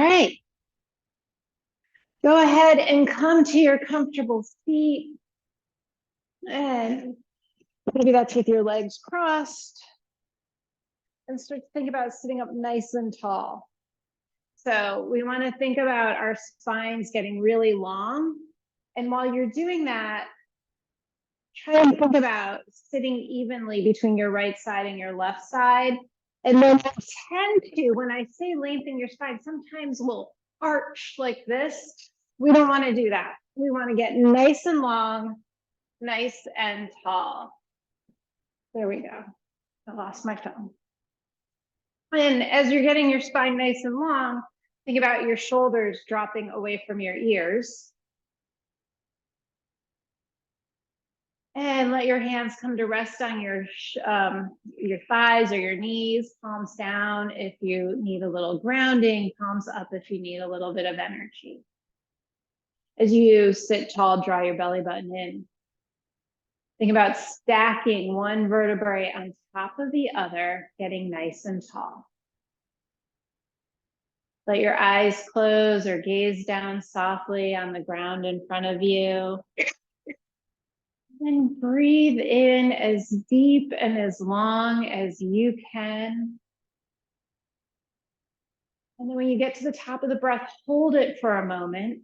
right. Go ahead and come to your comfortable seat. And maybe that's with your legs crossed. And start to think about sitting up nice and tall. So we want to think about our spines getting really long. And while you're doing that, try and think about sitting evenly between your right side and your left side. And then tend to, when I say lengthen your spine, sometimes we'll arch like this. We don't want to do that. We want to get nice and long, nice and tall. There we go. I lost my phone. And as you're getting your spine nice and long, think about your shoulders dropping away from your ears. And let your hands come to rest on your thighs or your knees, palms down if you need a little grounding, palms up if you need a little bit of energy. As you sit tall, draw your belly button in. Think about stacking one vertebrae on top of the other, getting nice and tall. Let your eyes close or gaze down softly on the ground in front of you. And breathe in as deep and as long as you can. And then when you get to the top of the breath, hold it for a moment.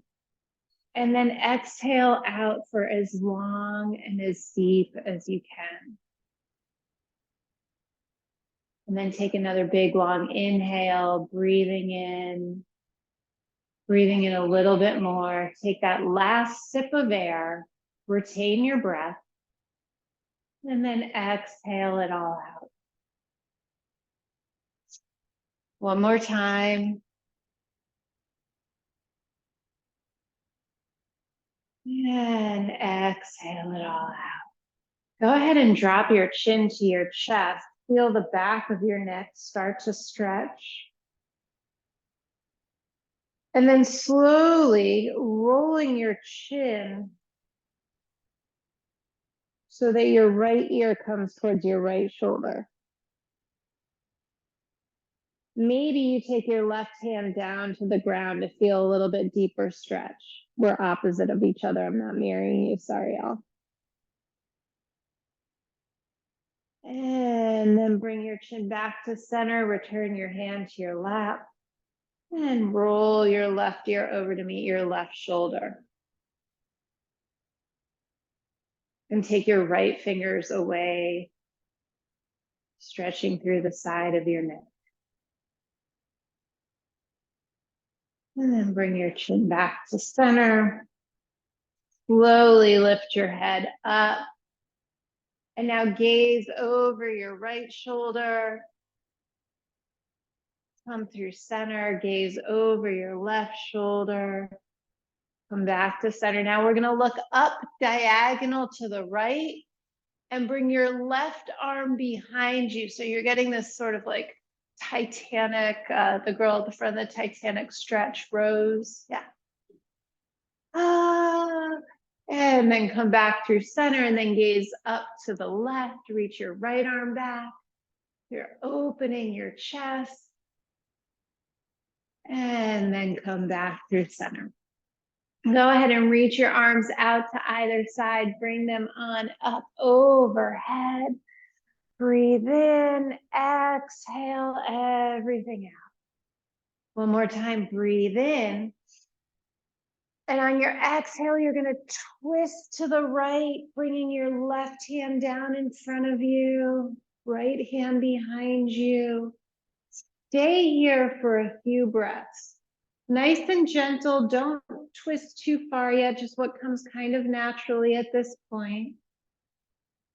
And then exhale out for as long and as deep as you can. And then take another big long inhale, breathing in a little bit more. Take that last sip of air, retain your breath, and then exhale it all out. One more time. And exhale it all out. Go ahead and drop your chin to your chest. Feel the back of your neck start to stretch. And then slowly rolling your chin so that your right ear comes towards your right shoulder. Maybe you take your left hand down to the ground to feel a little bit deeper stretch. We're opposite of each other. I'm not mirroring you. Sorry, y'all. And then bring your chin back to center. Return your hand to your lap. And roll your left ear over to meet your left shoulder. And take your right fingers away, stretching through the side of your neck. And then bring your chin back to center. Slowly lift your head up. And now gaze over your right shoulder. Come through center, gaze over your left shoulder. Come back to center. Now we're gonna look up diagonal to the right and bring your left arm behind you. So you're getting this sort of like Titanic, the girl at the front of the Titanic stretch, Rose. Yeah. And then come back through center and then gaze up to the left. Reach your right arm back. You're opening your chest. And then come back through center. Go ahead and reach your arms out to either side. Bring them on up overhead. Breathe in, exhale everything out. One more time, breathe in. And on your exhale, you're going to twist to the right, bringing your left hand down in front of you, right hand behind you. Stay here for a few breaths. Nice and gentle. Don't twist too far yet, just what comes kind of naturally at this point.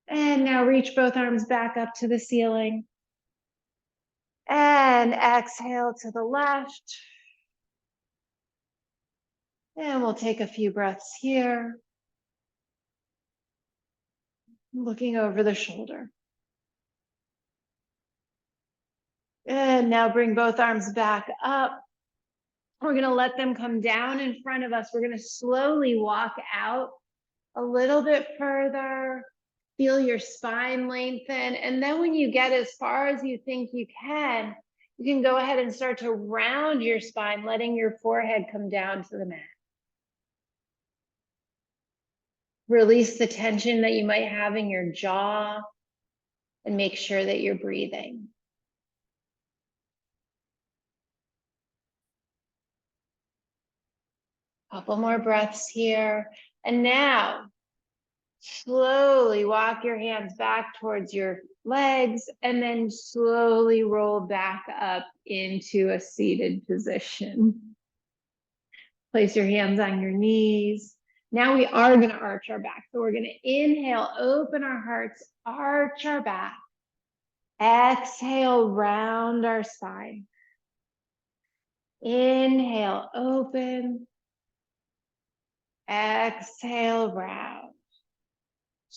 And now reach both arms back up to the ceiling. And exhale to the left. And we'll take a few breaths here. Looking over the shoulder. And now bring both arms back up. We're going to let them come down in front of us. We're going to slowly walk out a little bit further. Feel your spine lengthen. And then when you get as far as you think you can, You can go ahead and start to round your spine, letting your forehead come down to the mat. Release the tension that you might have in your jaw and make sure that you're breathing. Couple more breaths here. And now, slowly walk your hands back towards your legs and then slowly roll back up into a seated position. Place your hands on your knees. Now we are going to arch our back. So we're going to inhale, open our hearts, arch our back. Exhale, round our spine. Inhale, open. Exhale, round.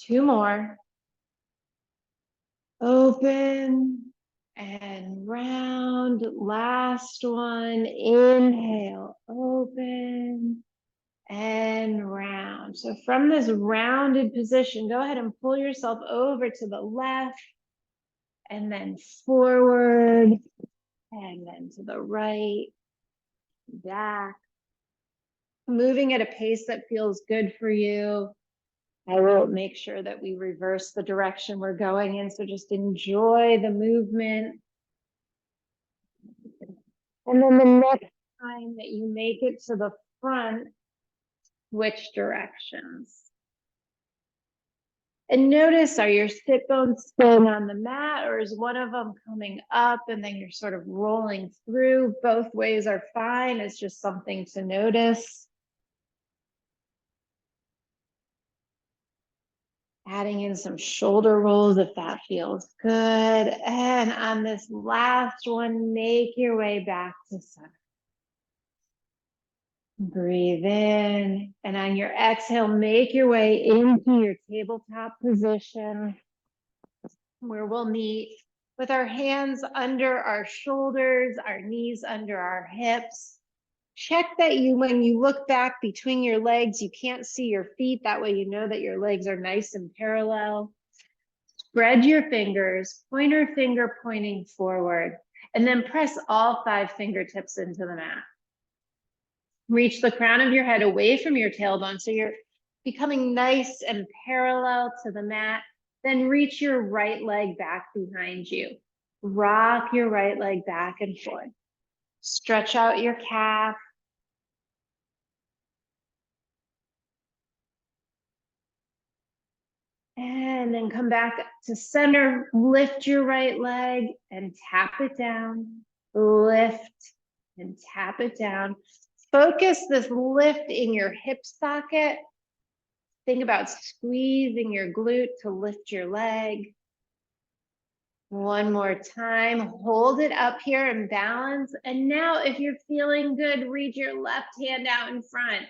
Two more. Open and round. Last one. Inhale, open and round. So from this rounded position, go ahead and pull yourself over to the left and then forward and then to the right, back. Moving at a pace that feels good for you. I will make sure that we reverse the direction we're going in. So just enjoy the movement. And then the next time that you make it to the front, switch directions. And notice, are your sit bones staying on the mat, or is one of them coming up and then you're sort of rolling through? Both ways are fine. It's just something to notice. Adding in some shoulder rolls if that feels good. And on this last one, make your way back to center. Breathe in, and on your exhale, make your way into your tabletop position where we'll meet with our hands under our shoulders, our knees under our hips. Check that when you look back between your legs, you can't see your feet. That way you know that your legs are nice and parallel. Spread your fingers, pointer finger pointing forward, and then press all 5 fingertips into the mat. Reach the crown of your head away from your tailbone so you're becoming nice and parallel to the mat. Then reach your right leg back behind you. Rock your right leg back and forth. Stretch out your calf. And then come back to center. Lift your right leg and tap it down. Lift and tap it down. Focus this lift in your hip socket. Think about squeezing your glute to lift your leg. One more time. Hold it up here and balance. And now if you're feeling good, reach your left hand out in front.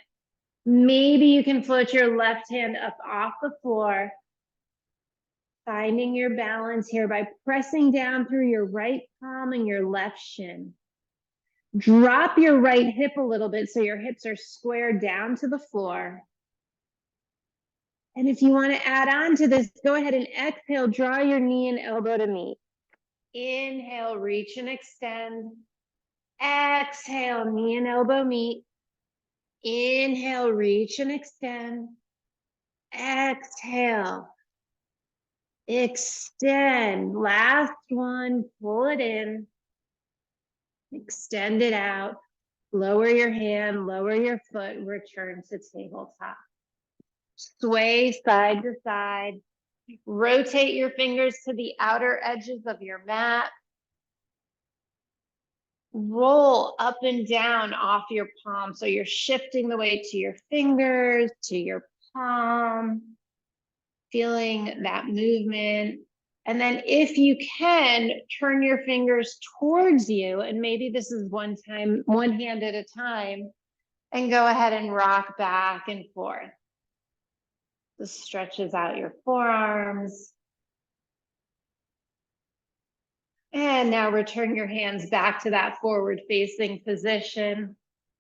Maybe you can float your left hand up off the floor. Finding your balance here by pressing down through your right palm and your left shin. Drop your right hip a little bit so your hips are squared down to the floor. And if you want to add on to this, go ahead and exhale, draw your knee and elbow to meet. Inhale, reach and extend. Exhale, knee and elbow meet. Inhale, reach and extend. Exhale, extend. Last one, pull it in. Extend it out. Lower your hand, lower your foot, return to tabletop. Sway side to side. Rotate your fingers to the outer edges of your mat. Roll up and down off your palm. So you're shifting the weight to your fingers, to your palm, feeling that movement. And then if you can, turn your fingers towards you. And maybe this is one hand at a time. And go ahead and rock back and forth. This stretches out your forearms. And now return your hands back to that forward facing position.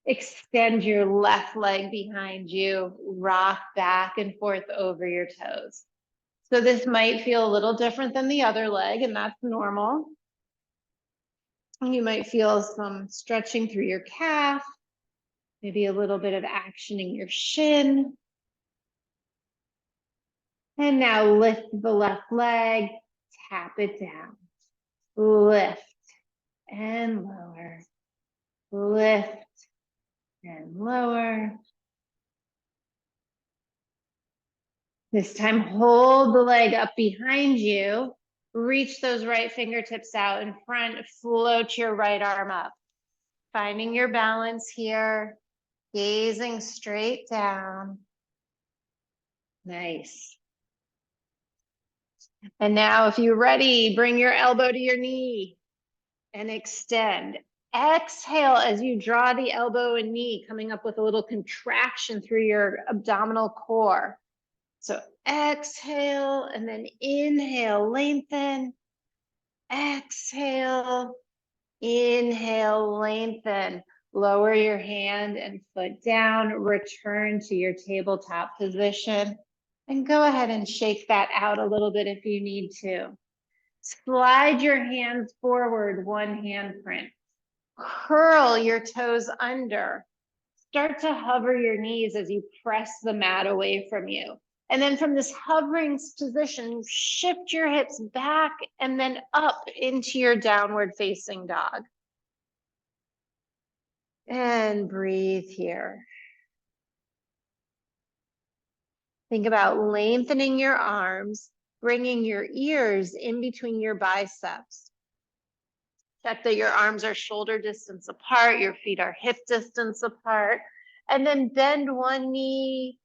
Extend your left leg behind you. Rock back and forth over your toes. So this might feel a little different than the other leg, and that's normal. You might feel some stretching through your calf, maybe a little bit of action in your shin. And now lift the left leg, tap it down. Lift and lower. Lift and lower. This time, hold the leg up behind you. Reach those right fingertips out in front. Float your right arm up. Finding your balance here. Gazing straight down. Nice. And now, if you're ready, bring your elbow to your knee and extend. Exhale as you draw the elbow and knee, coming up with a little contraction through your abdominal core. So exhale and then inhale, lengthen. Exhale, inhale, lengthen. Lower your hand and foot down. Return to your tabletop position. And go ahead and shake that out a little bit if you need to. Slide your hands forward, one handprint. Curl your toes under. Start to hover your knees as you press the mat away from you. And then from this hovering position, shift your hips back and then up into your downward facing dog. And breathe here. Think about lengthening your arms, bringing your ears in between your biceps. Check that your arms are shoulder distance apart, your feet are hip distance apart, and then bend one knee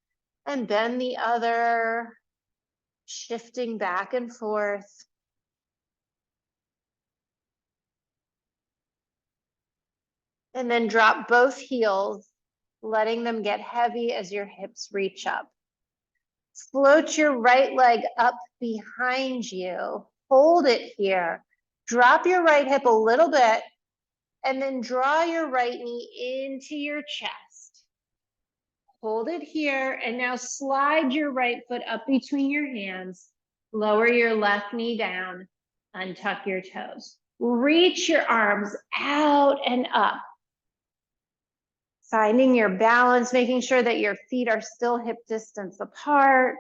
and bend the other, shifting back and forth. And then drop both heels, letting them get heavy as your hips reach up. Float your right leg up behind you. Hold it here. Drop your right hip a little bit, and then draw your right knee into your chest. Hold it here, and now slide your right foot up between your hands. Lower your left knee down. Untuck your toes. Reach your arms out and up. Finding your balance, making sure that your feet are still hip distance apart.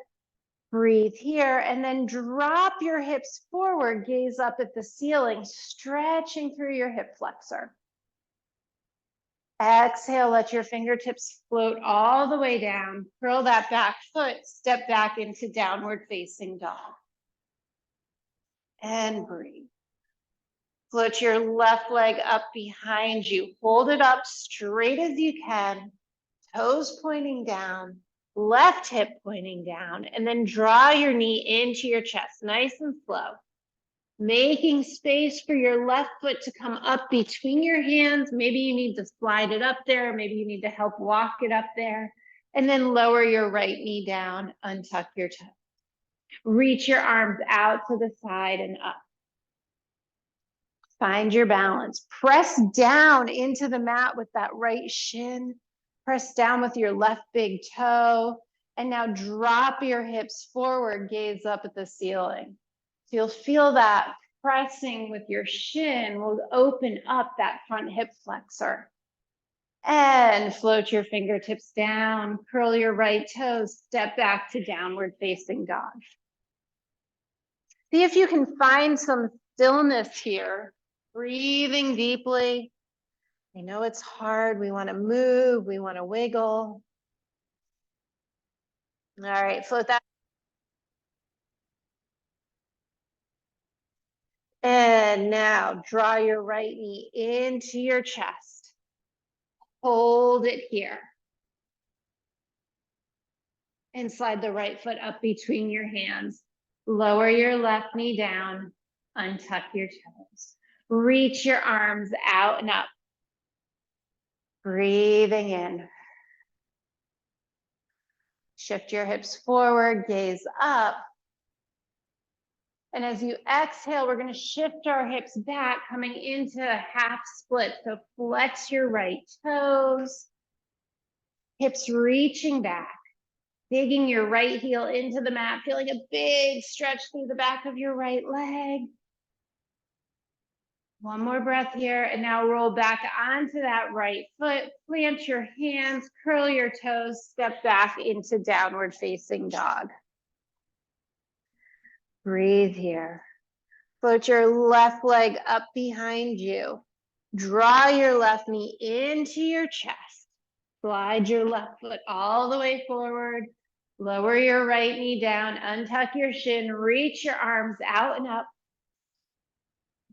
Breathe here, and then drop your hips forward, gaze up at the ceiling, stretching through your hip flexor. Exhale, let your fingertips float all the way down. Curl that back foot, step back into downward facing dog. And breathe. Float your left leg up behind you. Hold it up straight as you can. Toes pointing down, left hip pointing down, and then draw your knee into your chest, nice and slow. Making space for your left foot to come up between your hands. Maybe you need to slide it up there. Maybe you need to help walk it up there. And then lower your right knee down, untuck your toes. Reach your arms out to the side and up. Find your balance. Press down into the mat with that right shin. Press down with your left big toe. And now drop your hips forward, gaze up at the ceiling. So you'll feel that pressing with your shin will open up that front hip flexor. And float your fingertips down, curl your right toes, step back to downward facing dog. See if you can find some stillness here. Breathing deeply. I know it's hard. We want to move. We want to wiggle. All right, float that. And now draw your right knee into your chest. Hold it here. And slide the right foot up between your hands. Lower your left knee down. Untuck your toes. Reach your arms out and up. Breathing in. Shift your hips forward, gaze up. And as you exhale, we're going to shift our hips back, coming into a half split. So flex your right toes, hips reaching back, digging your right heel into the mat, feeling a big stretch through the back of your right leg. One more breath here, and now roll back onto that right foot, plant your hands, curl your toes, step back into downward facing dog. Breathe here. Float your left leg up behind you. Draw your left knee into your chest. Slide your left foot all the way forward. Lower your right knee down, untuck your shin, reach your arms out and up.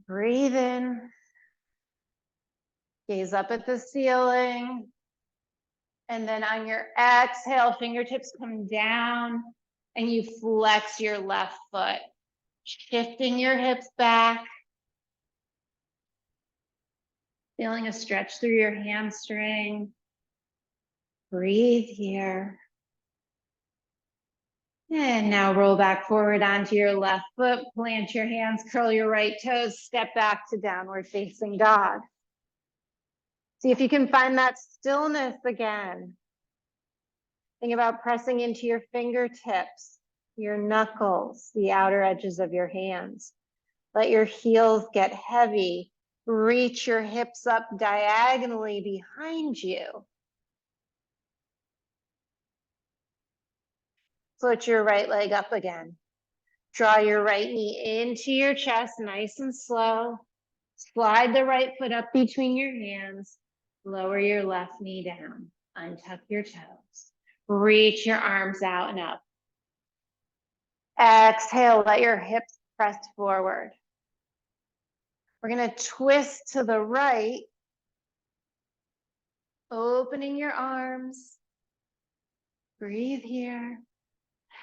Breathe in. Gaze up at the ceiling. And then on your exhale, fingertips come down and you flex your left foot, shifting your hips back. Feeling a stretch through your hamstring. Breathe here. And now roll back forward onto your left foot, plant your hands, curl your right toes, step back to downward facing dog. See if you can find that stillness again. Think about pressing into your fingertips, your knuckles, the outer edges of your hands. Let your heels get heavy. Reach your hips up diagonally behind you. Float your right leg up again. Draw your right knee into your chest, nice and slow. Slide the right foot up between your hands. Lower your left knee down. Untuck your toes. Reach your arms out and up. Exhale, let your hips press forward. We're going to twist to the right, opening your arms. Breathe here.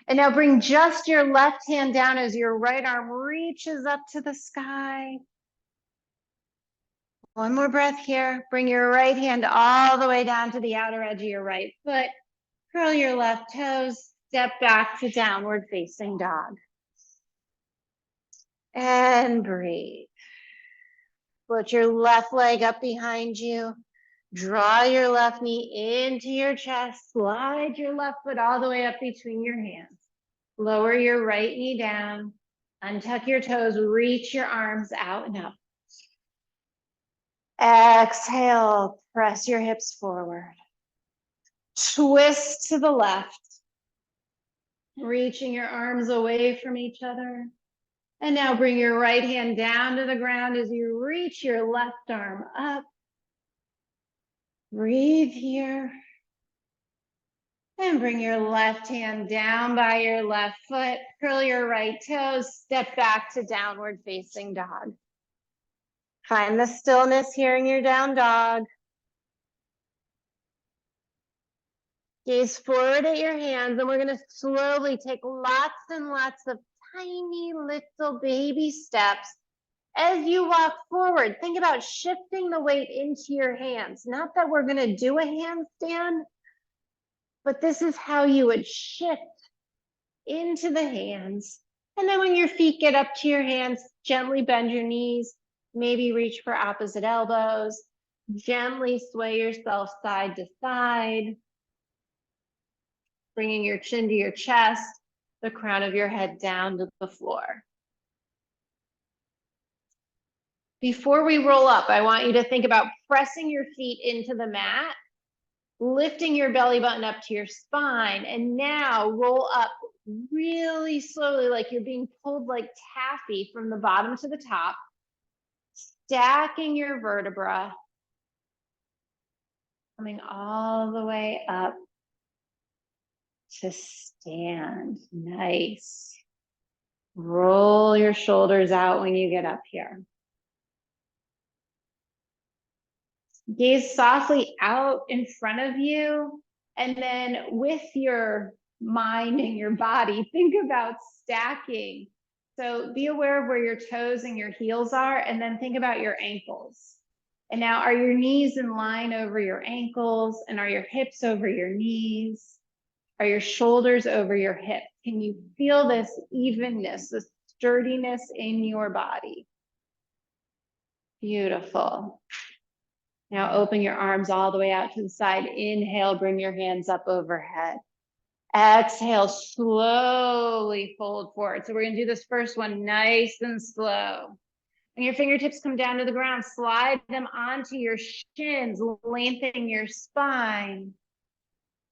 And now bring just your left hand down as your right arm reaches up to the sky. One more breath here. Bring your right hand all the way down to the outer edge of your right foot. Curl your left toes. Step back to downward facing dog. And breathe. Put your left leg up behind you. Draw your left knee into your chest. Slide your left foot all the way up between your hands. Lower your right knee down. Untuck your toes. Reach your arms out and up. Exhale. Press your hips forward. Twist to the left. Reaching your arms away from each other. And now bring your right hand down to the ground as you reach your left arm up. Breathe here. And bring your left hand down by your left foot. Curl your right toes. Step back to downward facing dog. Find the stillness here in your down dog. Gaze forward at your hands, and we're going to slowly take lots and lots of tiny little baby steps. As you walk forward, think about shifting the weight into your hands. Not that we're going to do a handstand, but this is how you would shift into the hands. And then when your feet get up to your hands, gently bend your knees, maybe reach for opposite elbows, gently sway yourself side to side, bringing your chin to your chest, the crown of your head down to the floor. Before we roll up, I want you to think about pressing your feet into the mat, lifting your belly button up to your spine, and now roll up really slowly, like you're being pulled like taffy from the bottom to the top, stacking your vertebra, coming all the way up to stand. Nice. Roll your shoulders out when you get up here. Gaze softly out in front of you, and then with your mind and your body, think about stacking. So be aware of where your toes and your heels are, and then think about your ankles. And now, are your knees in line over your ankles, and are your hips over your knees? Are your shoulders over your hips? Can you feel this evenness, this sturdiness in your body? Beautiful. Now open your arms all the way out to the side. Inhale, bring your hands up overhead. Exhale, slowly fold forward. So we're going to do this first one nice and slow. When your fingertips come down to the ground, slide them onto your shins, lengthen your spine.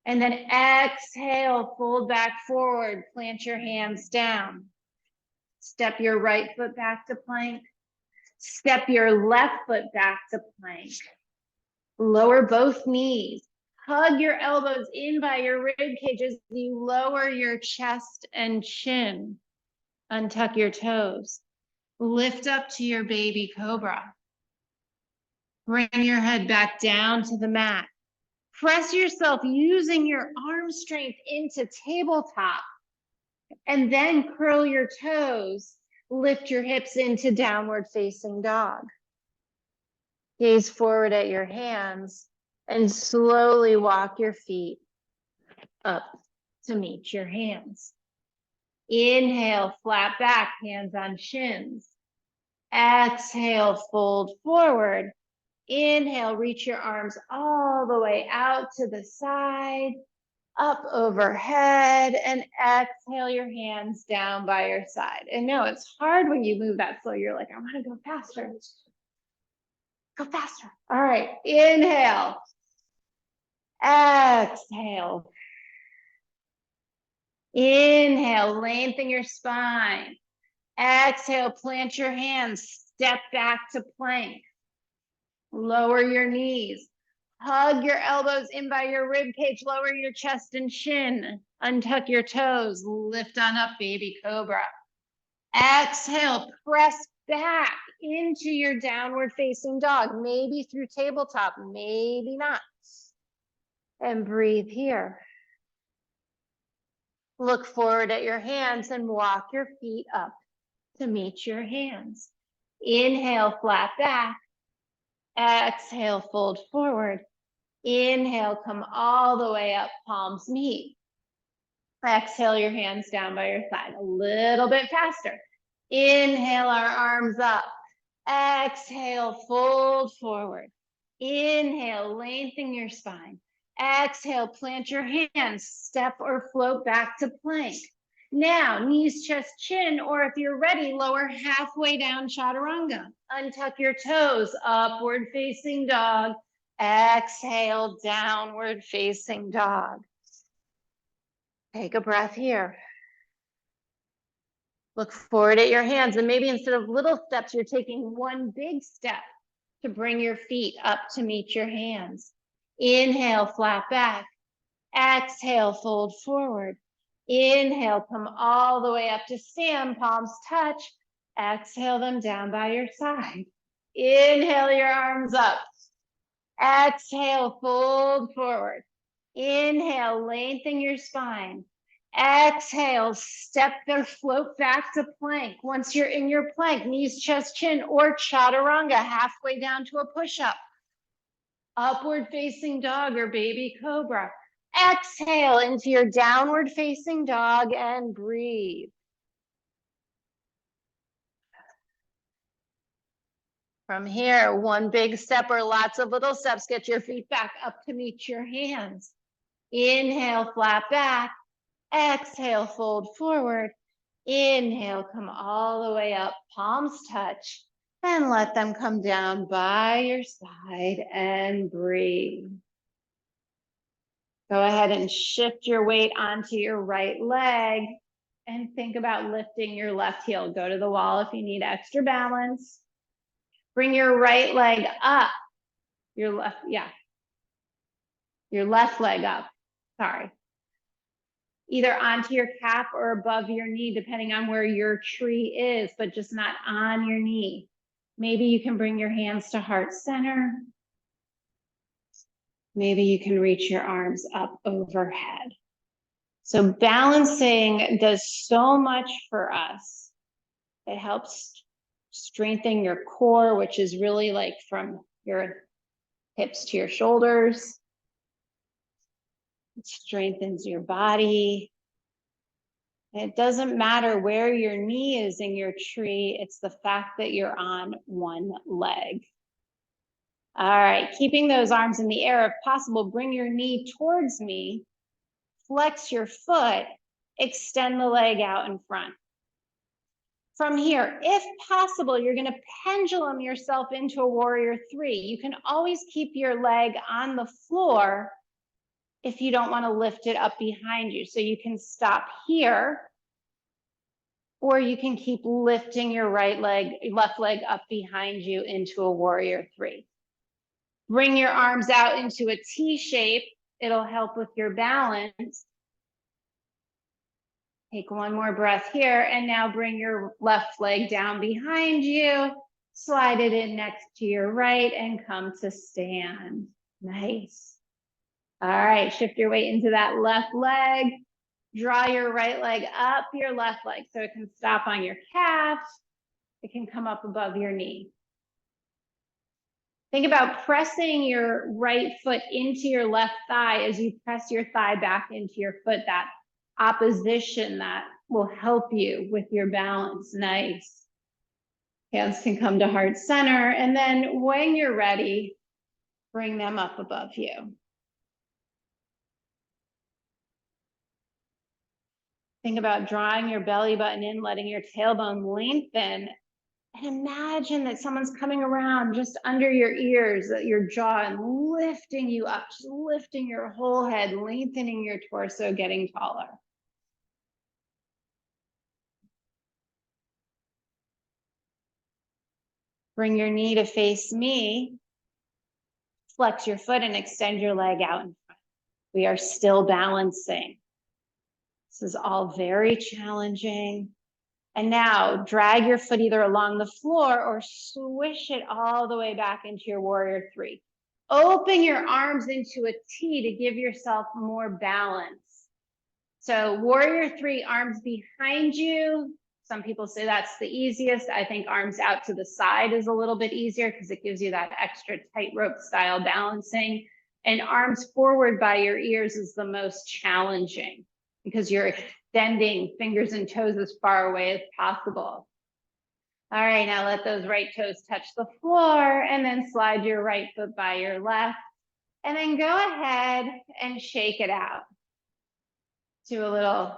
And then exhale, fold back forward, plant your hands down. Step your right foot back to plank. Step your left foot back to plank. Lower both knees. Hug your elbows in by your rib cage as you lower your chest and chin. Untuck your toes. Lift up to your baby cobra. Bring your head back down to the mat. Press yourself using your arm strength into tabletop. And then curl your toes. Lift your hips into downward facing dog. Gaze forward at your hands and slowly walk your feet up to meet your hands. Inhale, flat back, hands on shins. Exhale, fold forward. Inhale, reach your arms all the way out to the side, up overhead, and exhale your hands down by your side. And no, it's hard when you move that slow. You're like, I want to go faster. Go faster. All right, inhale. Exhale. Inhale, lengthen your spine. Exhale, plant your hands, step back to plank. Lower your knees. Hug your elbows in by your rib cage, lower your chest and chin. Untuck your toes, lift on up, baby cobra. Exhale, press back into your downward facing dog, maybe through tabletop, maybe not. And breathe here. Look forward at your hands and walk your feet up to meet your hands. Inhale, flat back. Exhale, fold forward. Inhale, come all the way up, palms meet. Exhale your hands down by your side, a little bit faster. Inhale our arms up. Exhale, fold forward. Inhale, lengthen your spine. Exhale, plant your hands, step or float back to plank. Now, knees, chest, chin, or if you're ready, lower halfway down chaturanga. Untuck your toes, upward facing dog. Exhale, downward facing dog. Take a breath here. Look forward at your hands, and maybe instead of little steps, you're taking one big step to bring your feet up to meet your hands. Inhale, flat back. Exhale, fold forward. Inhale, come all the way up to stand, palms touch. Exhale them down by your side. Inhale your arms up. Exhale, fold forward. Inhale, lengthen your spine. Exhale, step or float back to plank. Once you're in your plank, knees, chest, chin, or chaturanga, halfway down to a push-up. Upward facing dog or baby cobra. Exhale into your downward facing dog and breathe. From here, one big step or lots of little steps, get your feet back up to meet your hands. Inhale, flat back. Exhale, fold forward. Inhale, come all the way up, palms touch, and let them come down by your side and breathe. Go ahead and shift your weight onto your right leg and think about lifting your left heel. Go to the wall if you need extra balance. Bring your right leg up. Your left leg up. Sorry. Either onto your calf or above your knee, depending on where your tree is, but just not on your knee. Maybe you can bring your hands to heart center. Maybe you can reach your arms up overhead. So balancing does so much for us. It helps strengthen your core, which is really like from your hips to your shoulders. It strengthens your body. It doesn't matter where your knee is in your tree. It's the fact that you're on one leg. All right, keeping those arms in the air, if possible, bring your knee towards me, flex your foot, extend the leg out in front. From here, if possible, you're going to pendulum yourself into a warrior three. You can always keep your leg on the floor if you don't want to lift it up behind you. So you can stop here, or you can keep lifting your left leg up behind you into a warrior three. Bring your arms out into a T shape. It'll help with your balance. Take one more breath here, and now bring your left leg down behind you, slide it in next to your right, and come to stand. Nice. All right, shift your weight into that left leg. Draw your right leg up your left leg so it can stop on your calf. It can come up above your knee. Think about pressing your right foot into your left thigh as you press your thigh back into your foot. That opposition that will help you with your balance. Nice. Hands can come to heart center, and then when you're ready, bring them up above you. Think about drawing your belly button in, letting your tailbone lengthen, and imagine that someone's coming around just under your ears, your jaw, and lifting you up, just lifting your whole head, lengthening your torso, getting taller. Bring your knee to face me. Flex your foot and extend your leg out in front. We are still balancing. This is all very challenging. And now drag your foot either along the floor or swish it all the way back into your warrior three. Open your arms into a T to give yourself more balance. So warrior three, arms behind you. Some people say that's the easiest. I think arms out to the side is a little bit easier because it gives you that extra tightrope style balancing. And arms forward by your ears is the most challenging because you're extending fingers and toes as far away as possible. All right, now let those right toes touch the floor and then slide your right foot by your left. And then go ahead and shake it out. Do a little,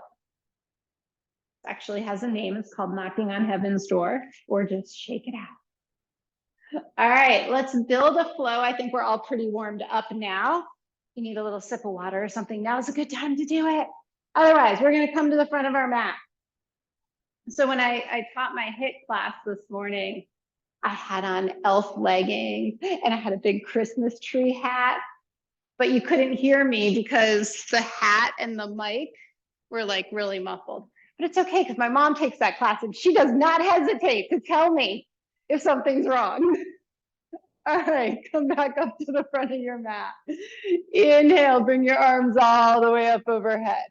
actually has a name, it's called knocking on heaven's door, or just shake it out. All right, let's build a flow. I think we're all pretty warmed up now. You need a little sip of water or something. Now's a good time to do it. Otherwise, we're gonna come to the front of our mat. So when I taught my HIIT class this morning, I had on elf leggings and I had a big Christmas tree hat, but you couldn't hear me because the hat and the mic were like really muffled. But it's okay because my mom takes that class and she does not hesitate to tell me if something's wrong. All right, come back up to the front of your mat. Inhale, bring your arms all the way up overhead.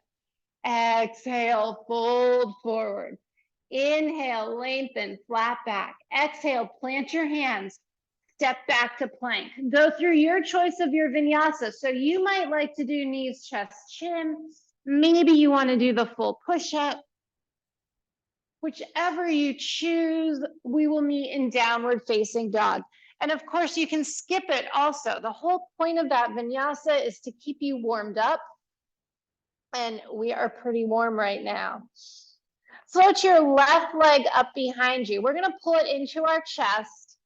Exhale, fold forward. Inhale, lengthen, flat back. Exhale, plant your hands. Step back to plank. Go through your choice of your vinyasa. So you might like to do knees, chest, chin. Maybe you want to do the full push-up. Whichever you choose, we will meet in downward facing dog. And of course, you can skip it also. The whole point of that vinyasa is to keep you warmed up. And we are pretty warm right now. Float your left leg up behind you. We're going to pull it into our chest,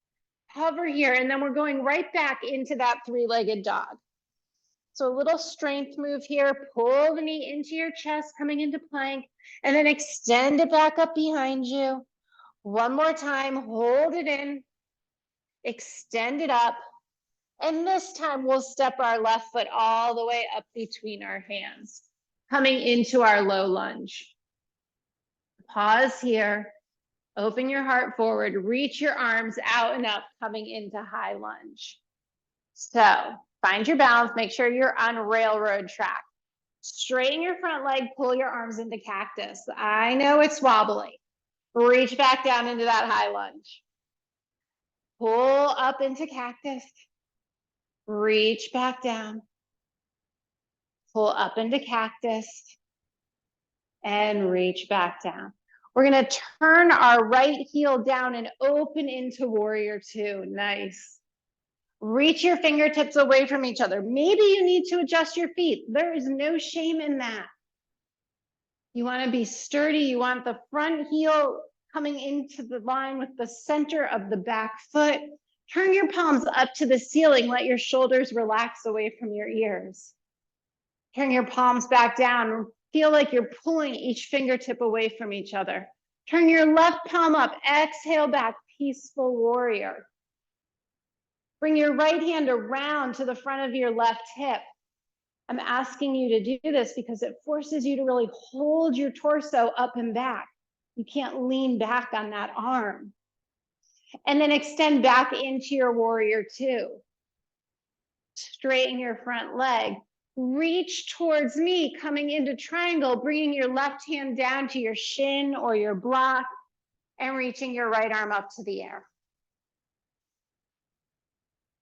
hover here, and then we're going right back into that three-legged dog. So a little strength move here. Pull the knee into your chest, coming into plank, and then extend it back up behind you. One more time, hold it in, extend it up, and this time we'll step our left foot all the way up between our hands, coming into our low lunge. Pause here, open your heart forward, reach your arms out and up, coming into high lunge. So find your balance, make sure you're on railroad track. Straighten your front leg, pull your arms into cactus. I know it's wobbly. Reach back down into that high lunge. Pull up into cactus. Reach back down. Pull up into cactus. And reach back down. We're going to turn our right heel down and open into warrior two. Nice. Reach your fingertips away from each other. Maybe you need to adjust your feet. There is no shame in that. You want to be sturdy. You want the front heel coming into the line with the center of the back foot. Turn your palms up to the ceiling. Let your shoulders relax away from your ears. Turn your palms back down. Feel like you're pulling each fingertip away from each other. Turn your left palm up. Exhale back, peaceful warrior. Bring your right hand around to the front of your left hip. I'm asking you to do this because it forces you to really hold your torso up and back. You can't lean back on that arm. And then extend back into your warrior two. Straighten your front leg. Reach towards me, coming into triangle, bringing your left hand down to your shin or your block, and reaching your right arm up to the air.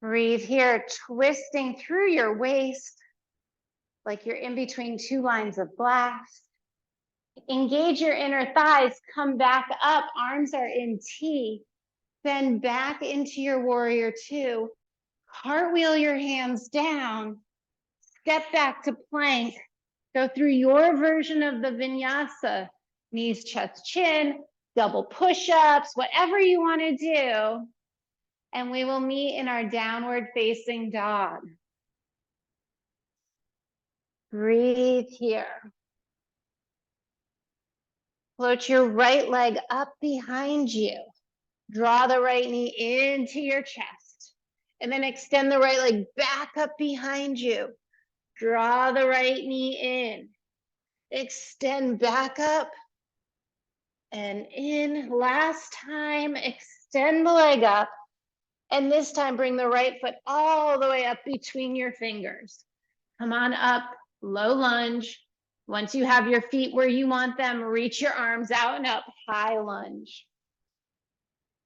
Breathe here, twisting through your waist, like you're in between two lines of glass. Engage your inner thighs, come back up, arms are in T. Bend back into your warrior two. Cartwheel your hands down. Step back to plank. Go through your version of the vinyasa. Knees, chest, chin, double push-ups, whatever you want to do. And we will meet in our downward facing dog. Breathe here. Float your right leg up behind you. Draw the right knee into your chest. And then extend the right leg back up behind you. Draw the right knee in. Extend back up and in. Last time, extend the leg up. And this time, bring the right foot all the way up between your fingers. Come on up, low lunge. Once you have your feet where you want them, reach your arms out and up, high lunge.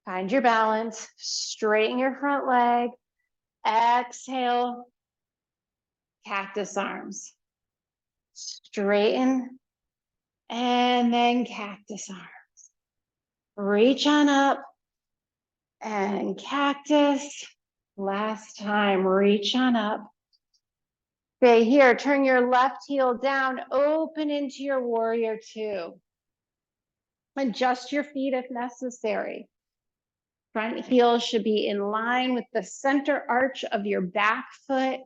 Find your balance, straighten your front leg. Exhale, cactus arms. Straighten, and then cactus arms. Reach on up, and cactus. Last time, reach on up. Stay here, turn your left heel down, open into your warrior two. Adjust your feet if necessary. Front heel should be in line with the center arch of your back foot.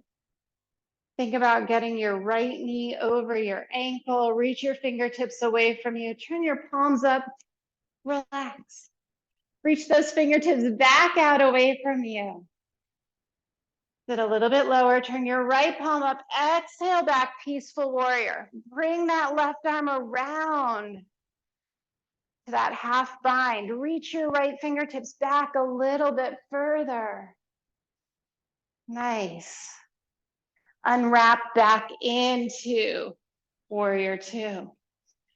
Think about getting your right knee over your ankle. Reach your fingertips away from you. Turn your palms up. Relax. Reach those fingertips back out away from you. Sit a little bit lower. Turn your right palm up. Exhale back, peaceful warrior. Bring that left arm around to that half bind. Reach your right fingertips back a little bit further. Nice. Unwrap back into warrior two.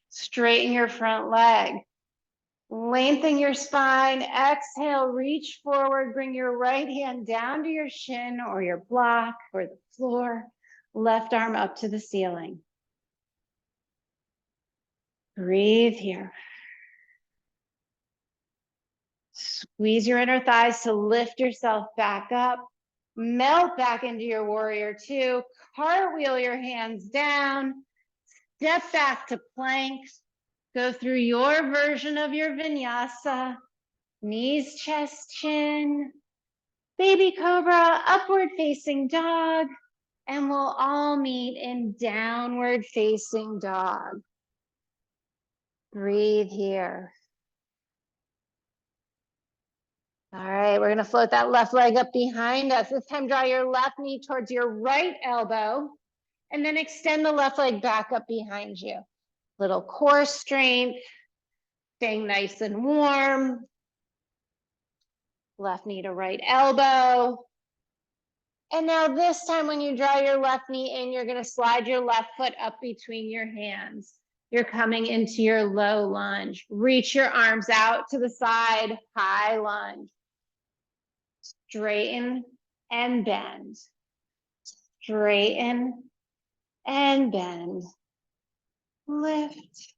Straighten your front leg. Lengthen your spine. Exhale, reach forward. Bring your right hand down to your shin or your block or the floor. Left arm up to the ceiling. Breathe here. Squeeze your inner thighs to lift yourself back up. Melt back into your warrior two. Cartwheel your hands down. Step back to plank. Go through your version of your vinyasa. Knees, chest, chin. Baby cobra, upward facing dog. And we'll all meet in downward facing dog. Breathe here. All right, we're gonna float that left leg up behind us. This time, draw your left knee towards your right elbow, and then extend the left leg back up behind you. Little core strength, staying nice and warm. Left knee to right elbow. And now this time, when you draw your left knee in, you're gonna slide your left foot up between your hands. You're coming into your low lunge. Reach your arms out to the side, high lunge. Straighten and bend. Straighten and bend. Lift.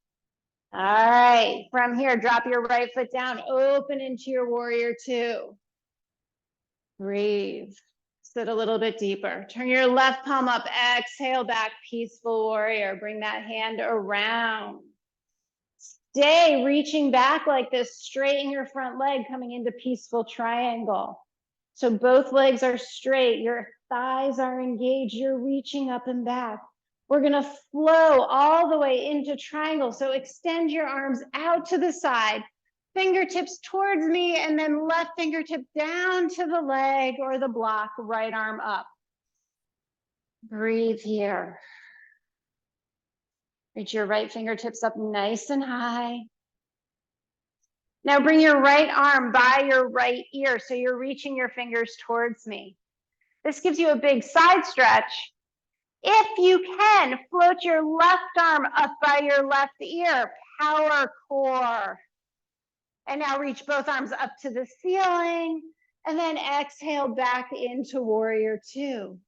All right, from here, drop your right foot down, open into your warrior two. Breathe. Sit a little bit deeper. Turn your left palm up, exhale back, peaceful warrior. Bring that hand around. Stay reaching back like this. Straighten your front leg, coming into peaceful triangle. So both legs are straight. Your thighs are engaged. You're reaching up and back. We're going to flow all the way into triangle. So extend your arms out to the side, fingertips towards me, and then left fingertip down to the leg or the block, right arm up. Breathe here. Reach your right fingertips up nice and high. Now bring your right arm by your right ear, so you're reaching your fingers towards me. This gives you a big side stretch. If you can, float your left arm up by your left ear, power core. And now reach both arms up to the ceiling, and then exhale back into warrior two.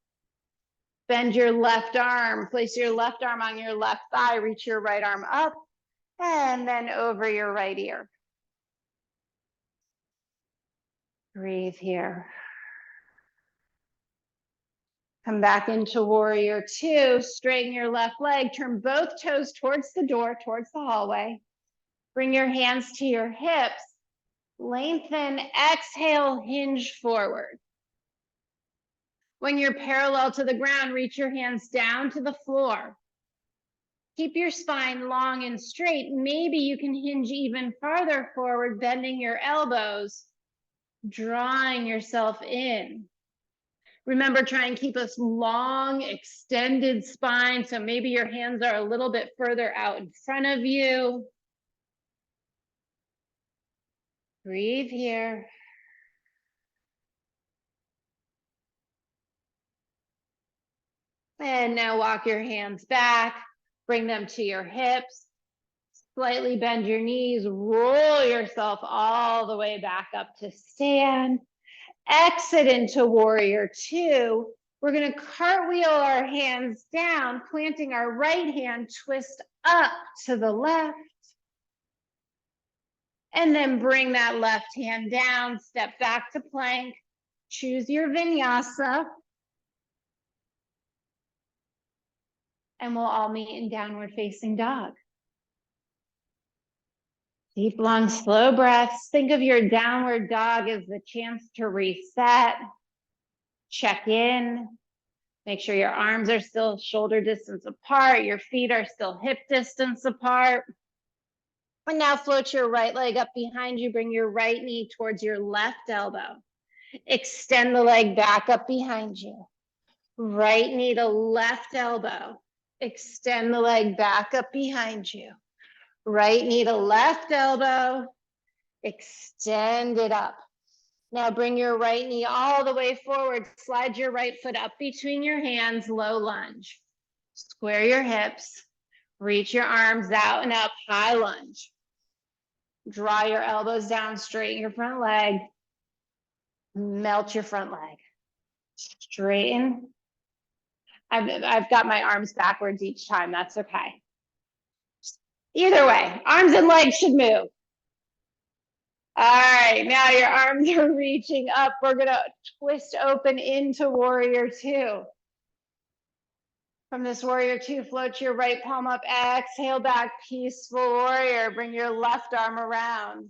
Bend your left arm, place your left arm on your left thigh, reach your right arm up, and then over your right ear. Breathe here. Come back into warrior two, straighten your left leg, turn both toes towards the door, towards the hallway. Bring your hands to your hips, lengthen, exhale, hinge forward. When you're parallel to the ground, reach your hands down to the floor. Keep your spine long and straight. Maybe you can hinge even farther forward, bending your elbows, drawing yourself in. Remember, try and keep a long, extended spine. So maybe your hands are a little bit further out in front of you. Breathe here. And now walk your hands back, bring them to your hips, slightly bend your knees, roll yourself all the way back up to stand. Exit into warrior two. We're going to cartwheel our hands down, planting our right hand, twist up to the left. And then bring that left hand down, step back to plank, choose your vinyasa. And we'll all meet in downward facing dog. Deep, long, slow breaths. Think of your downward dog as the chance to reset, check in, make sure your arms are still shoulder distance apart, your feet are still hip distance apart. And now float your right leg up behind you, bring your right knee towards your left elbow. Extend the leg back up behind you. Right knee to left elbow. Extend the leg back up behind you. Right knee to left elbow. Extend it up. Now bring your right knee all the way forward. Slide your right foot up between your hands, low lunge. Square your hips. Reach your arms out and up, high lunge. Draw your elbows down, straighten your front leg. Melt your front leg. Straighten. I've got my arms backwards each time. That's okay. Either way, arms and legs should move. All right, now your arms are reaching up. We're going to twist open into warrior two. From this warrior two, float your right palm up. Exhale back, peaceful warrior. Bring your left arm around.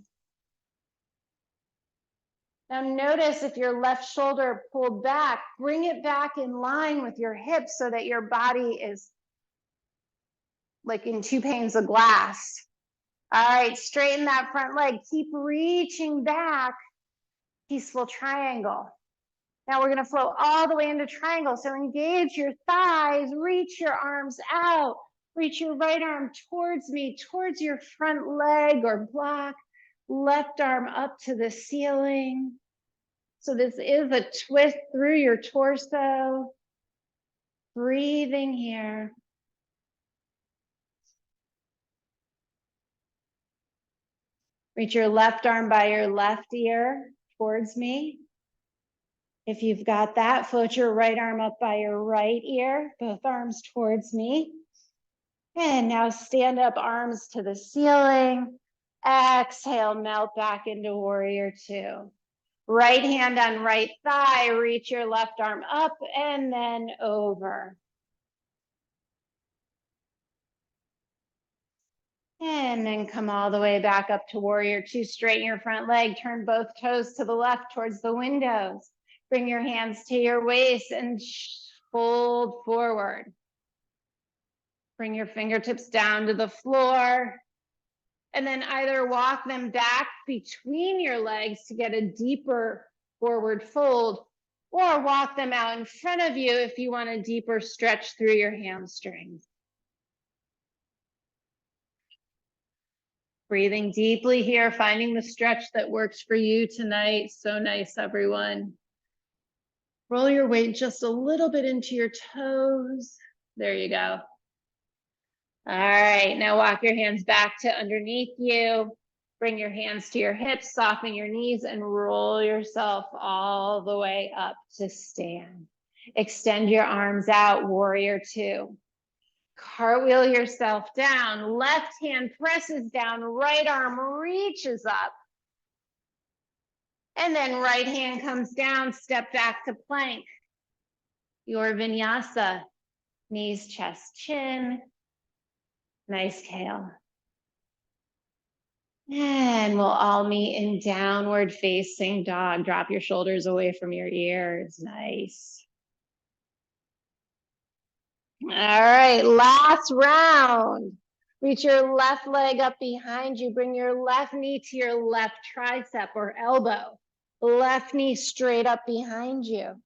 Now notice if your left shoulder pulled back, bring it back in line with your hips so that your body is like in two panes of glass. All right, straighten that front leg. Keep reaching back. Peaceful triangle. Now we're going to flow all the way into triangle. So engage your thighs, reach your arms out, reach your right arm towards me, towards your front leg or block, left arm up to the ceiling. So this is a twist through your torso. Breathing here. Reach your left arm by your left ear towards me. If you've got that, float your right arm up by your right ear, both arms towards me. And now stand up, arms to the ceiling. Exhale, melt back into warrior two. Right hand on right thigh, reach your left arm up and then over. And then come all the way back up to warrior two. Straighten your front leg, turn both toes to the left towards the windows. Bring your hands to your waist and fold forward. Bring your fingertips down to the floor. And then either walk them back between your legs to get a deeper forward fold, or walk them out in front of you if you want a deeper stretch through your hamstrings. Breathing deeply here, finding the stretch that works for you tonight. So nice, everyone. Roll your weight just a little bit into your toes. There you go. All right, now walk your hands back to underneath you. Bring your hands to your hips, soften your knees, and roll yourself all the way up to stand. Extend your arms out, warrior two. Cartwheel yourself down. Left hand presses down, right arm reaches up. And then right hand comes down, step back to plank. Your vinyasa, knees, chest, chin. Nice kale. And we'll all meet in downward facing dog. Drop your shoulders away from your ears. Nice. All right, last round. Reach your left leg up behind you. Bring your left knee to your left tricep or elbow. Left knee straight up behind you.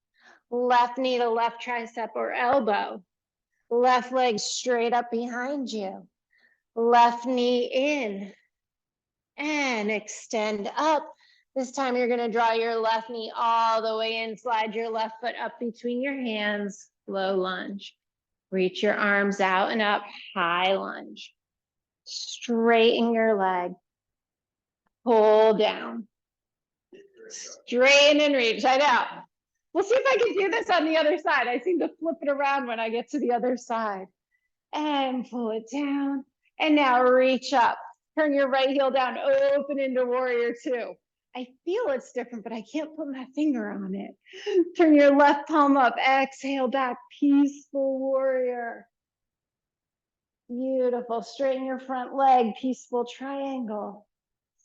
Left knee to left tricep or elbow. Left leg straight up behind you. Left knee in and extend up. This time you're going to draw your left knee all the way in, slide your left foot up between your hands, low lunge. Reach your arms out and up, high lunge. Straighten your leg. Pull down. Straighten and reach. I know. We'll see if I can do this on the other side. I seem to flip it around when I get to the other side. And pull it down. And now reach up. Turn your right heel down, open into warrior two. I feel it's different, but I can't put my finger on it. Turn your left palm up, exhale back, peaceful warrior. Beautiful, straighten your front leg, peaceful triangle.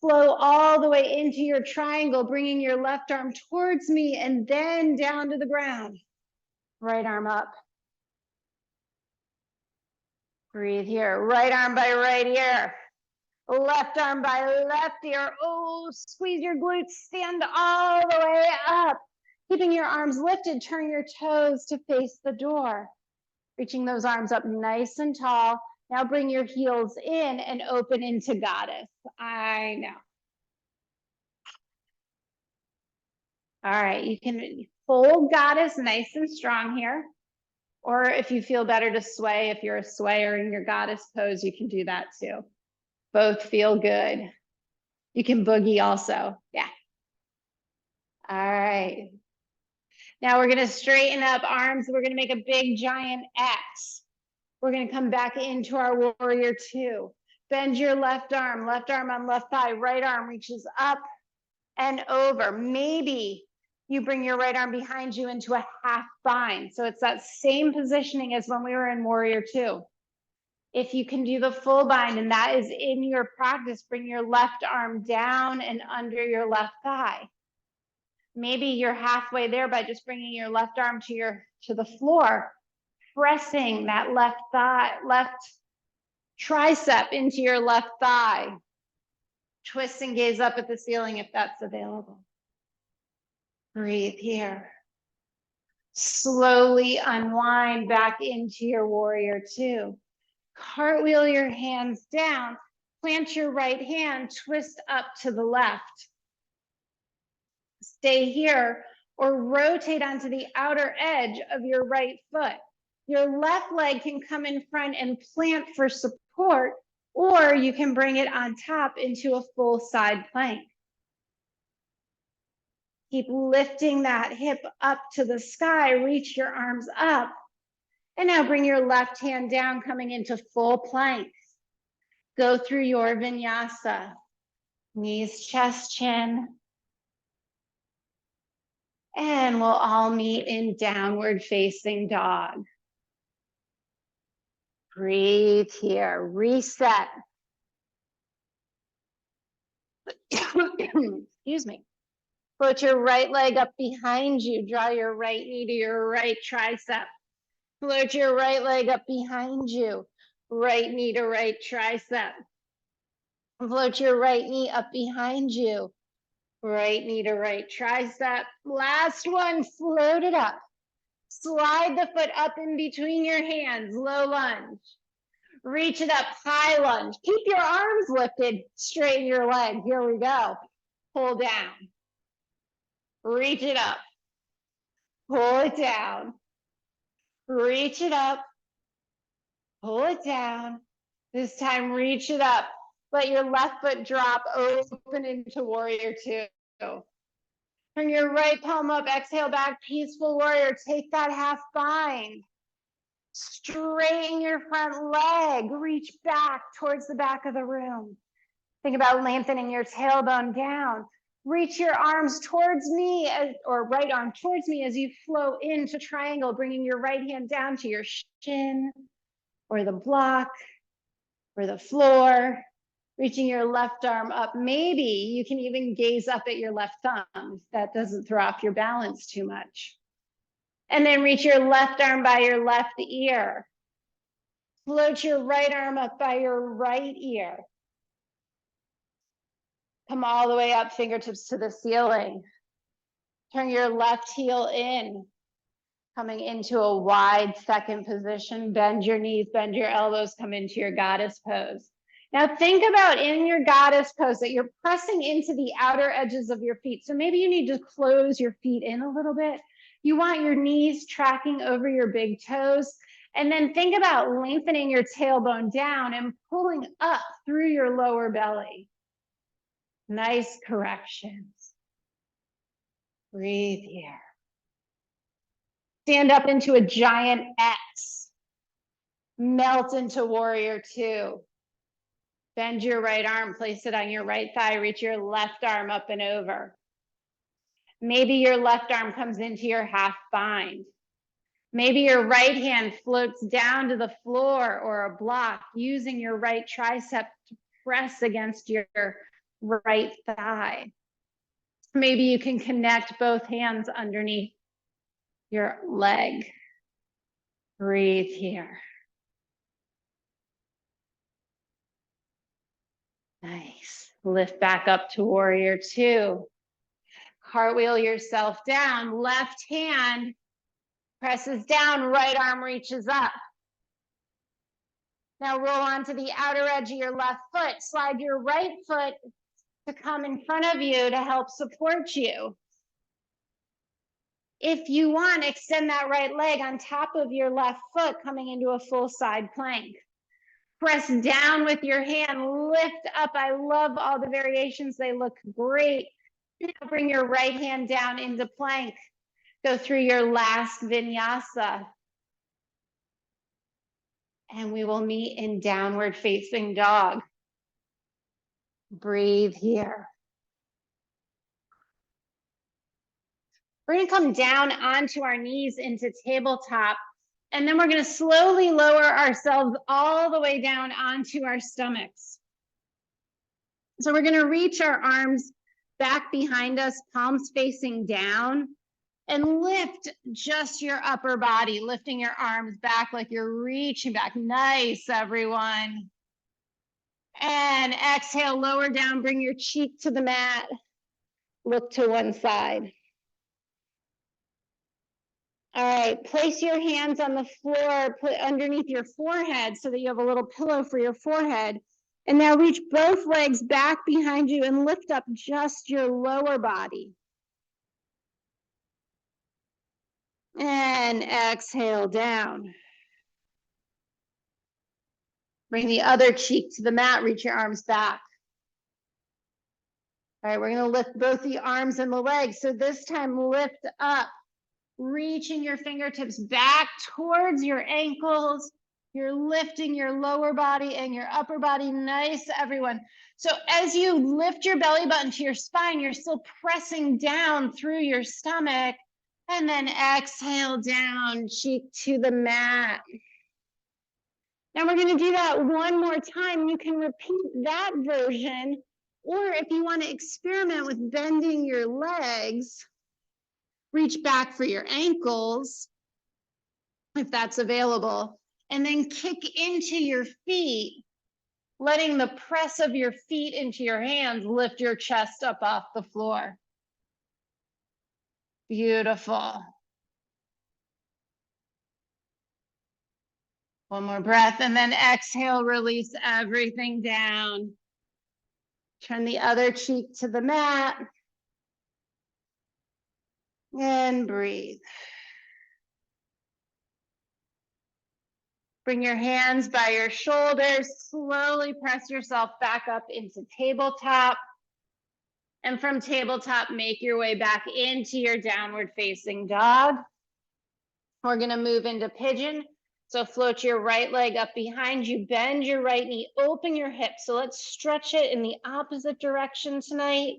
Flow all the way into your triangle, bringing your left arm towards me and then down to the ground. Right arm up. Breathe here, right arm by right ear. Left arm by left ear. Oh, squeeze your glutes, stand all the way up. Keeping your arms lifted, turn your toes to face the door. Reaching those arms up nice and tall. Now bring your heels in and open into goddess. I know. All right, you can fold goddess nice and strong here. Or if you feel better to sway, if you're a swayer in your goddess pose, you can do that too. Both feel good. You can boogie also. Yeah. All right. Now we're going to straighten up arms. We're going to make a big giant X. We're going to come back into our warrior two. Bend your left arm on left thigh. Right arm reaches up and over. Maybe you bring your right arm behind you into a half bind. So it's that same positioning as when we were in warrior two. If you can do the full bind and that is in your practice, bring your left arm down and under your left thigh. Maybe you're halfway there by just bringing your left arm to the floor, pressing that left tricep into your left thigh. Twist and gaze up at the ceiling if that's available. Breathe here. Slowly unwind back into your warrior two. Cartwheel your hands down, plant your right hand, twist up to the left. Stay here or rotate onto the outer edge of your right foot. Your left leg can come in front and plant for support, or you can bring it on top into a full side plank. Keep lifting that hip up to the sky, reach your arms up. And now bring your left hand down, coming into full plank. Go through your vinyasa. Knees, chest, chin. And we'll all meet in downward facing dog. Breathe here, reset. Excuse me. Float your right leg up behind you. Draw your right knee to your right tricep. Float your right leg up behind you. Right knee to right tricep. Float your right knee up behind you. Right knee to right tricep. Last one, float it up. Slide the foot up in between your hands, low lunge. Reach it up, high lunge. Keep your arms lifted, straighten your leg. Here we go. Pull down. Reach it up. Pull it down. Reach it up. Pull it down. This time, reach it up. Let your left foot drop, open into warrior two. Turn your right palm up, exhale back, peaceful warrior. Take that half bind. Straighten your front leg. Reach back towards the back of the room. Think about lengthening your tailbone down. Reach your arms towards me, or right arm towards me as you flow into triangle, bringing your right hand down to your shin or the block or the floor. Reaching your left arm up. Maybe you can even gaze up at your left thumb if that doesn't throw off your balance too much. And then reach your left arm by your left ear. Float your right arm up by your right ear. Come all the way up, fingertips to the ceiling. Turn your left heel in, coming into a wide second position. Bend your knees, bend your elbows, come into your goddess pose. Now think about in your goddess pose that you're pressing into the outer edges of your feet. So maybe you need to close your feet in a little bit. You want your knees tracking over your big toes. And then think about lengthening your tailbone down and pulling up through your lower belly. Nice corrections. Breathe here. Stand up into a giant X. Melt into warrior two. Bend your right arm, place it on your right thigh, reach your left arm up and over. Maybe your left arm comes into your half bind. Maybe your right hand floats down to the floor or a block, using your right tricep to press against your right thigh. Maybe you can connect both hands underneath your leg. Breathe here. Nice. Lift back up to warrior two. Cartwheel yourself down. Left hand presses down, right arm reaches up. Now roll onto the outer edge of your left foot. Slide your right foot to come in front of you to help support you. If you want, extend that right leg on top of your left foot, coming into a full side plank. Press down with your hand, lift up. I love all the variations. They look great. Now bring your right hand down into plank. Go through your last vinyasa. And we will meet in downward facing dog. Breathe here. We're going to come down onto our knees into tabletop. And then we're going to slowly lower ourselves all the way down onto our stomachs. So we're going to reach our arms back behind us, palms facing down, and lift just your upper body, lifting your arms back like you're reaching back. Nice, everyone. And exhale, lower down, bring your cheek to the mat. Look to one side. All right, place your hands on the floor, put underneath your forehead so that you have a little pillow for your forehead. And now reach both legs back behind you and lift up just your lower body. And exhale down. Bring the other cheek to the mat, reach your arms back. All right, we're gonna lift both the arms and the legs. So this time lift up. Reaching your fingertips back towards your ankles. You're lifting your lower body and your upper body. Nice, everyone. So as you lift your belly button to your spine, you're still pressing down through your stomach. And then exhale down, cheek to the mat. Now we're going to do that one more time. You can repeat that version Or if you want to experiment with bending your legs, reach back for your ankles, if that's available, and then kick into your feet, letting the press of your feet into your hands lift your chest up off the floor. Beautiful. One more breath, and then exhale, release everything down. Turn the other cheek to the mat. And breathe. Bring your hands by your shoulders. Slowly press yourself back up into tabletop. And from tabletop, make your way back into your downward facing dog. We're going to move into pigeon. So float your right leg up behind you, bend your right knee, open your hips. So let's stretch it in the opposite direction tonight.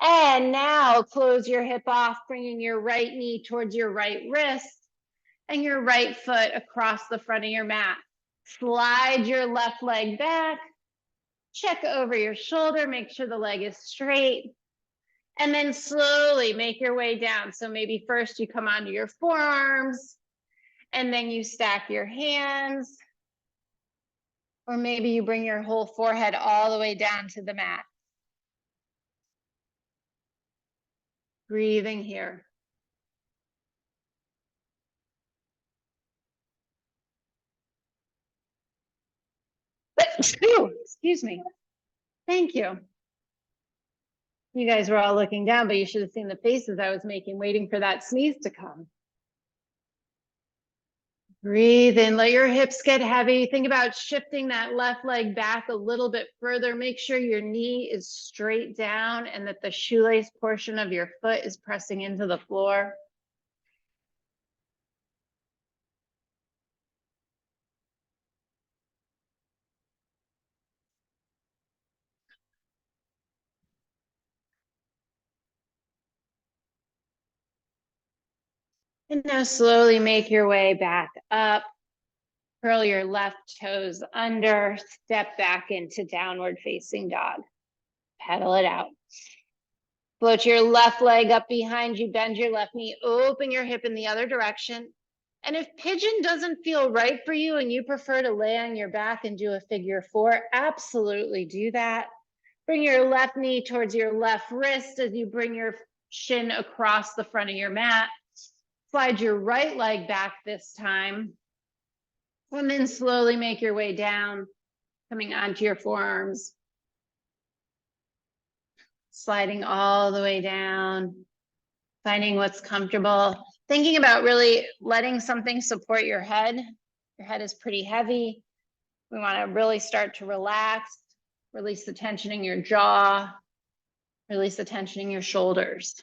And now close your hip off, bringing your right knee towards your right wrist and your right foot across the front of your mat. Slide your left leg back, check over your shoulder, make sure the leg is straight, and then slowly make your way down. So maybe first you come onto your forearms, and then you stack your hands, or maybe you bring your whole forehead all the way down to the mat. Breathing here. Excuse me. Thank you. You guys were all looking down, but you should have seen the faces I was making, waiting for that sneeze to come. Breathe in, let your hips get heavy. Think about shifting that left leg back a little bit further. Make sure your knee is straight down and that the shoelace portion of your foot is pressing into the floor. And now slowly make your way back up. Curl your left toes under, step back into downward facing dog. Pedal it out. Float your left leg up behind you, bend your left knee, open your hip in the other direction. And if pigeon doesn't feel right for you and you prefer to lay on your back and do a figure four, absolutely do that. Bring your left knee towards your left wrist as you bring your shin across the front of your mat. Slide your right leg back this time. And then slowly make your way down, coming onto your forearms. Sliding all the way down, finding what's comfortable. Thinking about really letting something support your head. Your head is pretty heavy. We want to really start to relax, release the tension in your jaw, release the tension in your shoulders.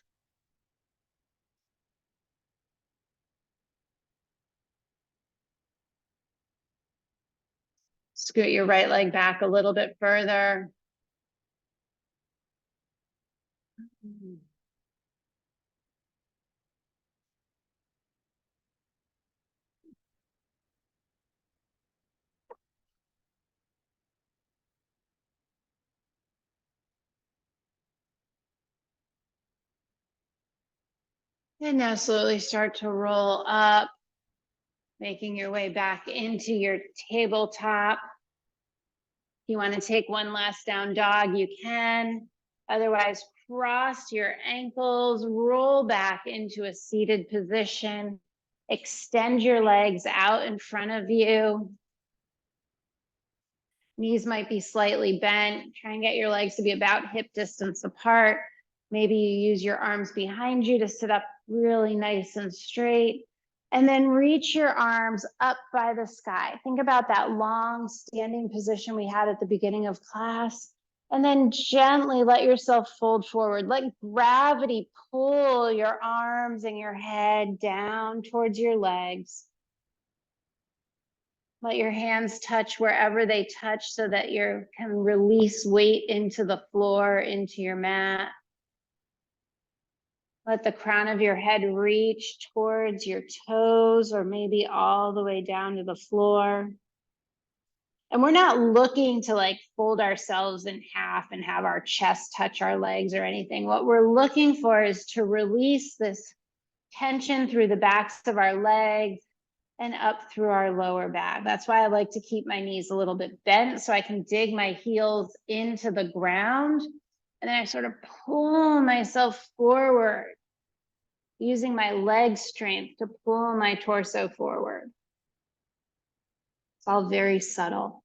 Scoot your right leg back a little bit further. And now slowly start to roll up, making your way back into your tabletop. If you want to take one last down dog, you can. Otherwise, cross your ankles, roll back into a seated position. Extend your legs out in front of you. Knees might be slightly bent. Try and get your legs to be about hip distance apart. Maybe you use your arms behind you to sit up really nice and straight. And then reach your arms up by the sky. Think about that long standing position we had at the beginning of class. And then gently let yourself fold forward. Let gravity pull your arms and your head down towards your legs. Let your hands touch wherever they touch so that you can release weight into the floor, into your mat. Let the crown of your head reach towards your toes or maybe all the way down to the floor. And we're not looking to like fold ourselves in half and have our chest touch our legs or anything. What we're looking for is to release this tension through the backs of our legs and up through our lower back. That's why I like to keep my knees a little bit bent so I can dig my heels into the ground. And then I sort of pull myself forward using my leg strength to pull my torso forward. It's all very subtle.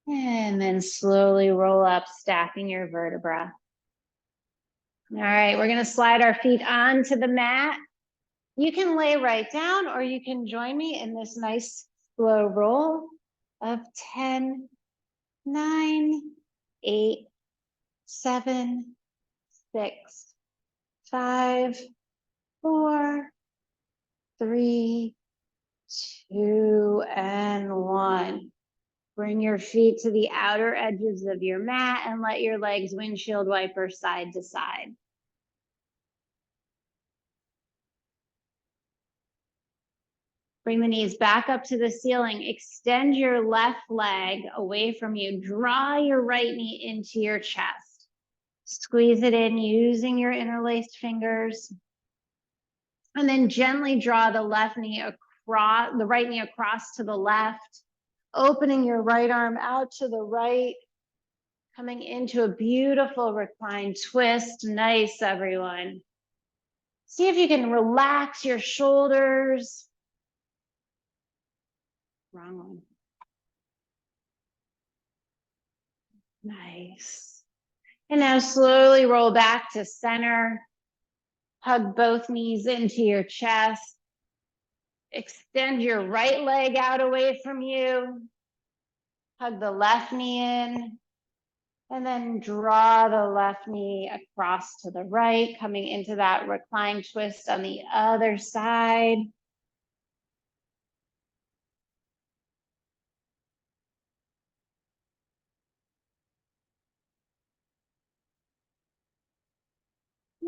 And then slowly roll up, stacking your vertebra. All right, we're gonna slide our feet onto the mat. You can lay right down or you can join me in this nice slow roll of 10, 9, 8, 7, 6, 5, 4, 3, 2, and 1. Bring your feet to the outer edges of your mat and let your legs windshield wiper side to side. Bring the knees back up to the ceiling. Extend your left leg away from you. Draw your right knee into your chest. Squeeze it in using your interlaced fingers. And then gently draw the left knee across, the right knee across to the left, opening your right arm out to the right, coming into a beautiful reclined twist. Nice, everyone. See if you can relax your shoulders. Wrong one. Nice. And now slowly roll back to center. Hug both knees into your chest. Extend your right leg out away from you. Hug the left knee in. And then draw the left knee across to the right, coming into that reclined twist on the other side.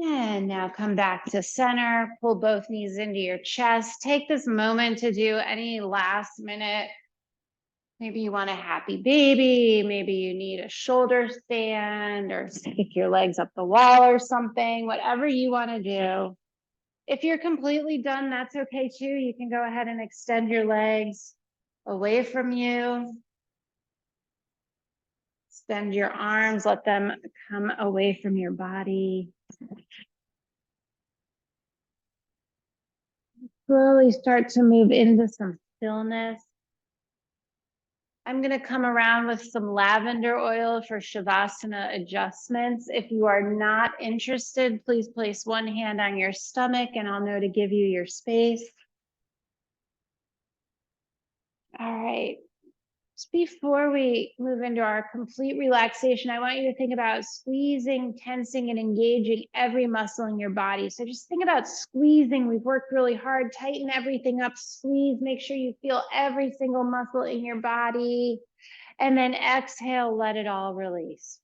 And now come back to center, pull both knees into your chest. Take this moment to do any last minute. Maybe you want a happy baby. Maybe you need a shoulder stand or stick your legs up the wall or something, whatever you want to do. If you're completely done, that's okay too. You can go ahead and extend your legs away from you. Extend your arms, let them come away from your body. Slowly start to move into some stillness. I'm going to come around with some lavender oil for Shavasana adjustments. If you are not interested, please place one hand on your stomach and I'll know to give you your space. All right. Just before we move into our complete relaxation, I want you to think about squeezing, tensing, and engaging every muscle in your body. So just think about squeezing. We've worked really hard. Tighten everything up, squeeze. Make sure you feel every single muscle in your body. And then exhale, let it all release.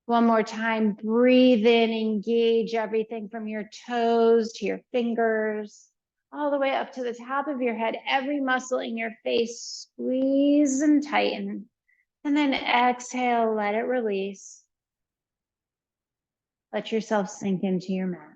One more time, breathe in, engage everything from your toes to your fingers, all the way up to the top of your head. Every muscle in your face, squeeze and tighten. And then exhale, let it release. Let yourself sink into your mat.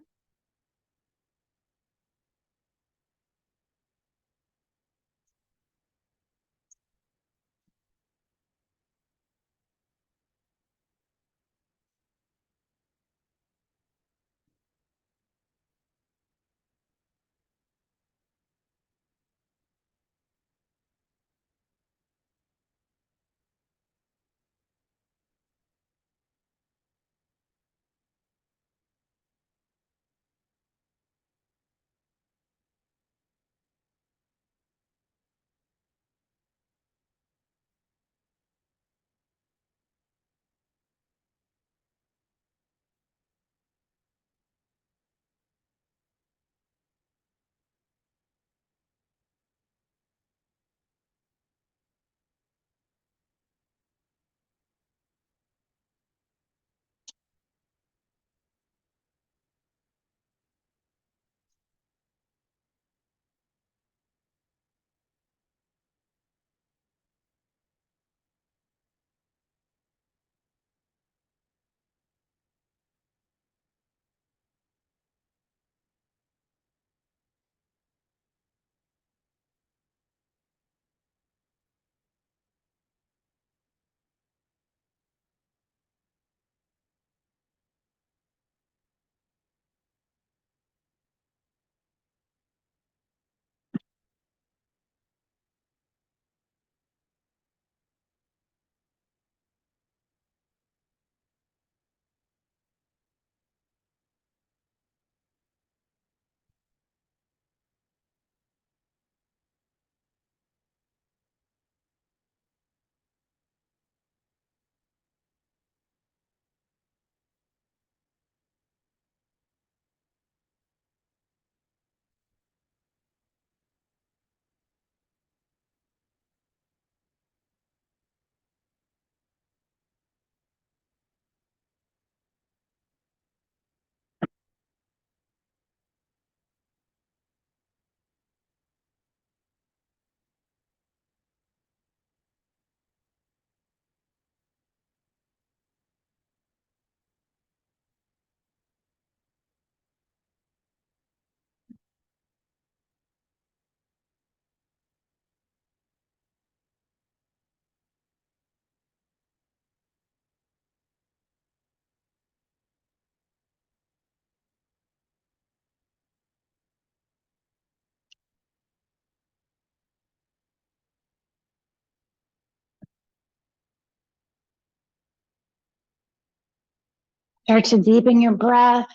Start to deepen your breath,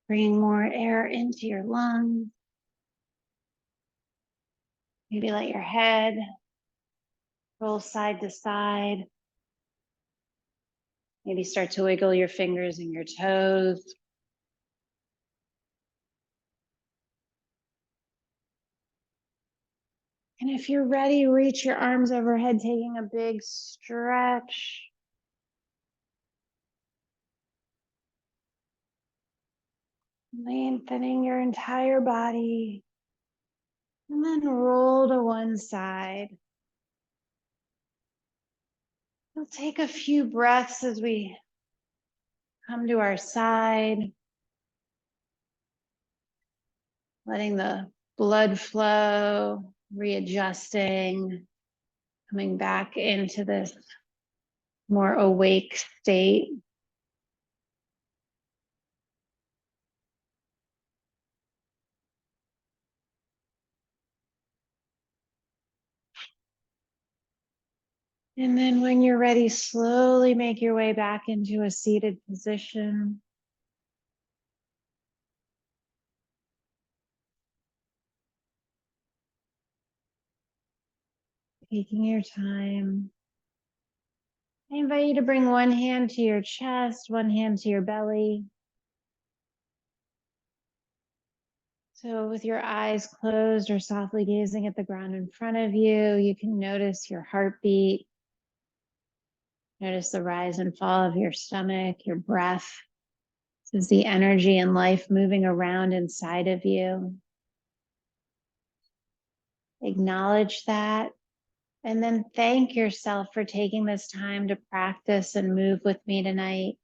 bringing more air into your lungs. Maybe let your head roll side to side. Maybe start to wiggle your fingers and your toes. And if you're ready, reach your arms overhead, taking a big stretch. Lengthening your entire body. And then roll to one side. We'll take a few breaths as we come to our side. Letting the blood flow, readjusting, coming back into this more awake state. And then when you're ready, slowly make your way back into a seated position. Taking your time. I invite you to bring one hand to your chest, one hand to your belly. So with your eyes closed or softly gazing at the ground in front of you, you can notice your heartbeat. Notice the rise and fall of your stomach, your breath. This is the energy and life moving around inside of you. Acknowledge that. And then thank yourself for taking this time to practice and move with me tonight.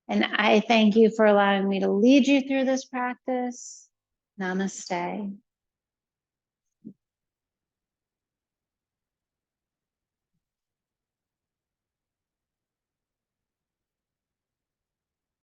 And I thank you for allowing me to lead you through this practice. Namaste.